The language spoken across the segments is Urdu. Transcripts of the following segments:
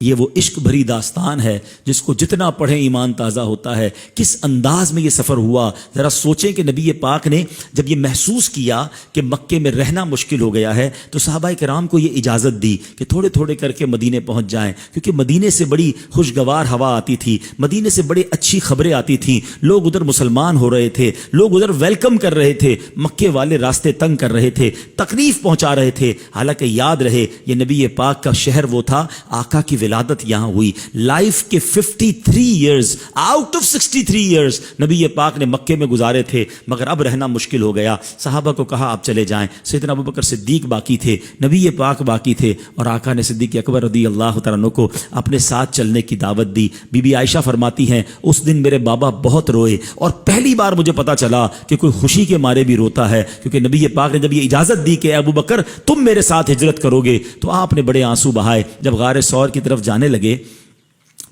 یہ وہ عشق بھری داستان ہے جس کو جتنا پڑھیں ایمان تازہ ہوتا ہے۔ کس انداز میں یہ سفر ہوا، ذرا سوچیں کہ نبی پاک نے جب یہ محسوس کیا کہ مکے میں رہنا مشکل ہو گیا ہے تو صحابہ کرام کو یہ اجازت دی کہ تھوڑے تھوڑے کر کے مدینے پہنچ جائیں، کیونکہ مدینے سے بڑی خوشگوار ہوا آتی تھی، مدینے سے بڑی اچھی خبریں آتی تھیں، لوگ ادھر مسلمان ہو رہے تھے، لوگ ادھر ویلکم کر رہے تھے، مکے والے راستے تنگ کر رہے تھے، تکلیف پہنچا رہے تھے۔ حالانکہ یاد رہے یہ نبی پاک کا شہر وہ تھا، آقا کی ولادت یہاں ہوئی۔ لائف کے 53 ایئرز آؤٹ آف 63 ایئرز نبی پاک نے مکے میں گزارے تھے، مگر اب رہنا مشکل ہو گیا۔ صحابہ کو کہا آپ چلے جائیں۔ سیدنا ابوبکر صدیق باقی تھے، نبی پاک باقی تھے، اور آقا نے صدیق اکبر رضی اللہ تعالیٰ عنہ کو اپنے ساتھ چلنے کی دعوت دی۔ بی بی عائشہ فرماتی ہیں اس دن میرے بابا بہت روئے، اور پہلی بار مجھے پتا چلا کہ کوئی خوشی کے مارے بھی روتا ہے، کیونکہ نبی پاک نے جب یہ اجازت دی کہ ابوبکر تم میرے ساتھ ہجرت کرو گے تو آپ نے بڑے آنسو بہائے۔ جب غار ثور کی طرف جانے لگے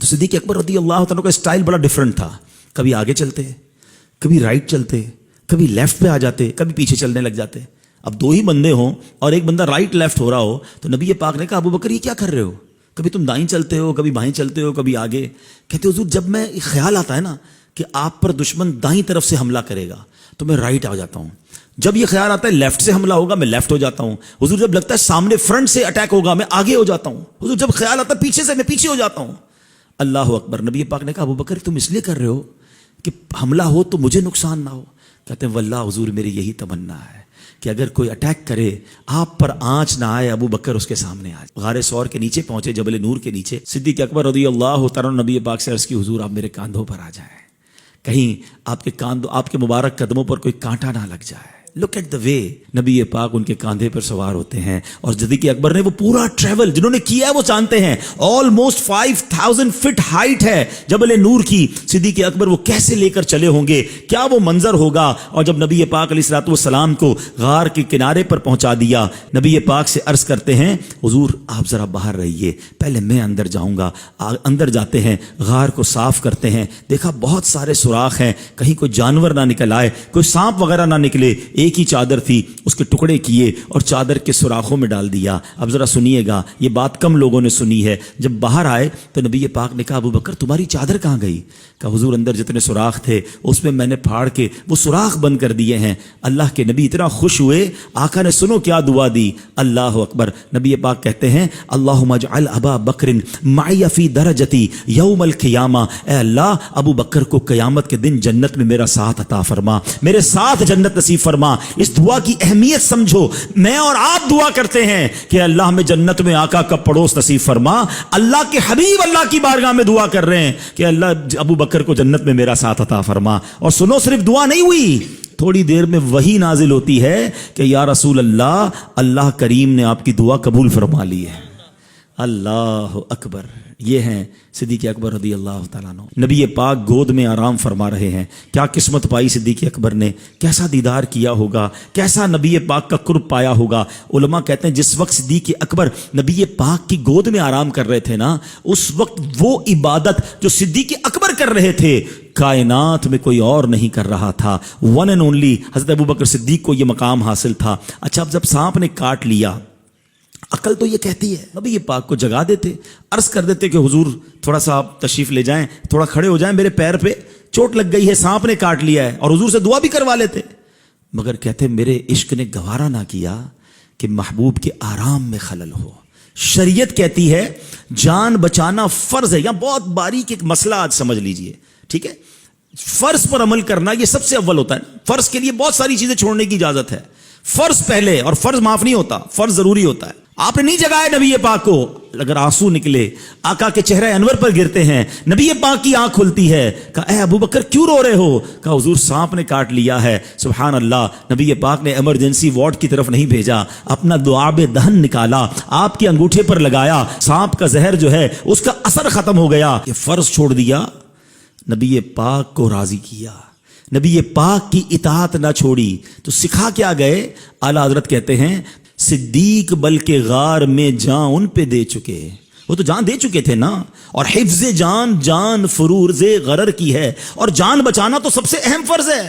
تو صدیق اکبر رضی اللہ تعالیٰ کا اسٹائل بڑا ڈیفرنٹ تھا، کبھی آگے چلتے، کبھی رائٹ چلتے، کبھی لیفٹ پہ آ جاتے، کبھی پیچھے چلنے لگ جاتے۔ اب دو ہی بندے ہوں اور ایک بندہ رائٹ لیفٹ ہو رہا ہو تو نبی پاک نے کہا ابوبکر یہ کیا کر رہے ہو، کبھی تم دائیں چلتے ہو، کبھی بائیں چلتے ہو، کبھی آگے۔ کہتے حضور جب میں خیال آتا ہے نا کہ آپ پر دشمن دائیں طرف سے حملہ کرے گا تو میں رائٹ آ جاتا ہوں، جب یہ خیال آتا ہے لیفٹ سے حملہ ہوگا میں لیفٹ ہو جاتا ہوں، حضور جب لگتا ہے سامنے فرنٹ سے اٹیک ہوگا میں آگے ہو جاتا ہوں، حضور جب خیال آتا ہے پیچھے سے میں پیچھے ہو جاتا ہوں۔ اللہ اکبر۔ نبی پاک نے کہا ابوبکر تم اس لیے کر رہے ہو کہ حملہ ہو تو مجھے نقصان نہ ہو؟ کہتے ہیں واللہ حضور میری یہی تمنا ہے کہ اگر کوئی اٹیک کرے آپ پر آنچ نہ آئے، ابوبکر اس کے سامنے آئے۔ غار ثور کے نیچے پہنچے، جبل نور کے نیچے۔ صدیق اکبر رضی اللہ تعالیٰ نبی پاک سے عرض کی حضور آپ میرے کاندھوں پر آ جائیں، کہیں آپ کے مبارک قدموں پر کوئی کانٹا نہ لگ جائے۔ لک ایٹ دا وے نبی پاک ان کے کاندھے پر سوار ہوتے ہیں، اور صدیق اکبر نے وہ پورا ٹریول جنہوں نے کیا ہے وہ جانتے ہیں، آلموسٹ 5000 فٹ ہائٹ ہے جبل نور کی۔ صدیق اکبر وہ کیسے لے کر چلے ہوں گے، کیا وہ منظر ہوگا۔ اور جب نبی پاک علیہ الصلوۃ والسلام کو غار کے کنارے پر پہنچا دیا، نبی پاک سے عرض کرتے ہیں حضور آپ ذرا باہر رہیے، پہلے میں اندر جاؤں گا۔ اندر جاتے ہیں، غار کو صاف کرتے ہیں، دیکھا بہت سارے سوراخ ہیں، کہیں کوئی جانور نہ نکل آئے، کوئی سانپ وغیرہ نہ نکلے۔ ایک ہی چادر تھی، اس کے ٹکڑے کیے اور چادر کے سوراخوں میں ڈال دیا۔ اب ذرا سنیے گا، یہ بات کم لوگوں نے سنی ہے۔ جب باہر آئے تو نبی پاک نے کہا ابوبکر تمہاری چادر کہاں گئی؟ کہا حضور اندر جتنے سوراخ تھے اس میں میں نے پھاڑ کے وہ سوراخ بند کر دیے ہیں۔ اللہ کے نبی اتنا خوش ہوئے، آقا نے سنو کیا دعا دی۔ اللہ اکبر۔ نبی پاک کہتے ہیں اللہم اجعل ابا بکر معی فی درجتی یوم القیامہ، اے اللہ ابو بکر کو قیامت کے دن جنت میں میرا ساتھ عطا فرما، میرے ساتھ جنت نصیب فرما۔ اس دعا کی اہمیت سمجھو، میں اور آپ دعا کرتے ہیں کہ اللہ ہمیں جنت میں آقا کا پڑوس نصیب فرما۔ اللہ کے حبیب اللہ کی بارگاہ میں دعا کر رہے ہیں کہ اللہ ابو بکر کو جنت میں میرا ساتھ عطا فرما۔ اور سنو صرف دعا نہیں ہوئی، تھوڑی دیر میں وحی نازل ہوتی ہے کہ یا رسول اللہ، اللہ کریم نے آپ کی دعا قبول فرما لی ہے۔ اللہ اکبر۔ یہ ہیں صدیق اکبر رضی اللہ تعالیٰ عنہ، نبی پاک گود میں آرام فرما رہے ہیں۔ کیا قسمت پائی صدیق اکبر نے، کیسا دیدار کیا ہوگا، کیسا نبی پاک کا قرب پایا ہوگا۔ علماء کہتے ہیں جس وقت صدیق اکبر نبی پاک کی گود میں آرام کر رہے تھے نا، اس وقت وہ عبادت جو صدیق اکبر کر رہے تھے کائنات میں کوئی اور نہیں کر رہا تھا۔ ون اینڈ اونلی حضرت ابوبکر صدیق کو یہ مقام حاصل تھا۔ اچھا اب جب سانپ نے کاٹ لیا، عقل تو یہ کہتی ہے نبی یہ پاک کو جگا دیتے، عرض کر دیتے کہ حضور تھوڑا سا آپ تشریف لے جائیں، تھوڑا کھڑے ہو جائیں، میرے پیر پہ چوٹ لگ گئی ہے، سانپ نے کاٹ لیا ہے، اور حضور سے دعا بھی کروا لیتے۔ مگر کہتے میرے عشق نے گوارا نہ کیا کہ محبوب کے آرام میں خلل ہو۔ شریعت کہتی ہے جان بچانا فرض ہے۔ یہاں بہت باریک ایک مسئلہ آج سمجھ لیجئے، ٹھیک ہے؟ فرض پر عمل کرنا یہ سب سے اول ہوتا ہے۔ فرض کے لیے بہت ساری چیزیں چھوڑنے کی اجازت ہے، فرض پہلے، اور فرض معاف نہیں ہوتا، فرض ضروری ہوتا ہے۔ آپ نے نہیں جگایا نبی پاک کو، اگر آنسو نکلے آقا کے چہرے انور پر گرتے ہیں، نبی پاک کی آنکھ کھلتی ہے، کہا اے ابوبکر کیوں رو رہے ہو؟ کہا حضور سانپ نے کاٹ لیا ہے۔ سبحان اللہ، نبی پاک نے ایمرجنسی وارڈ کی طرف نہیں بھیجا، اپنا دعاب دہن نکالا، آپ کے انگوٹھے پر لگایا، سانپ کا زہر جو ہے اس کا اثر ختم ہو گیا۔ یہ فرض چھوڑ دیا، نبی پاک کو راضی کیا، نبی پاک کی اطاعت نہ چھوڑی، تو سکھا کیا گئے؟ اعلیٰ حضرت کہتے ہیں صدیق بلکہ غار میں جان ان پہ دے چکے، وہ تو جان دے چکے تھے نا، اور حفظ جان جان فروز غرر کی ہے، اور جان بچانا تو سب سے اہم فرض ہے۔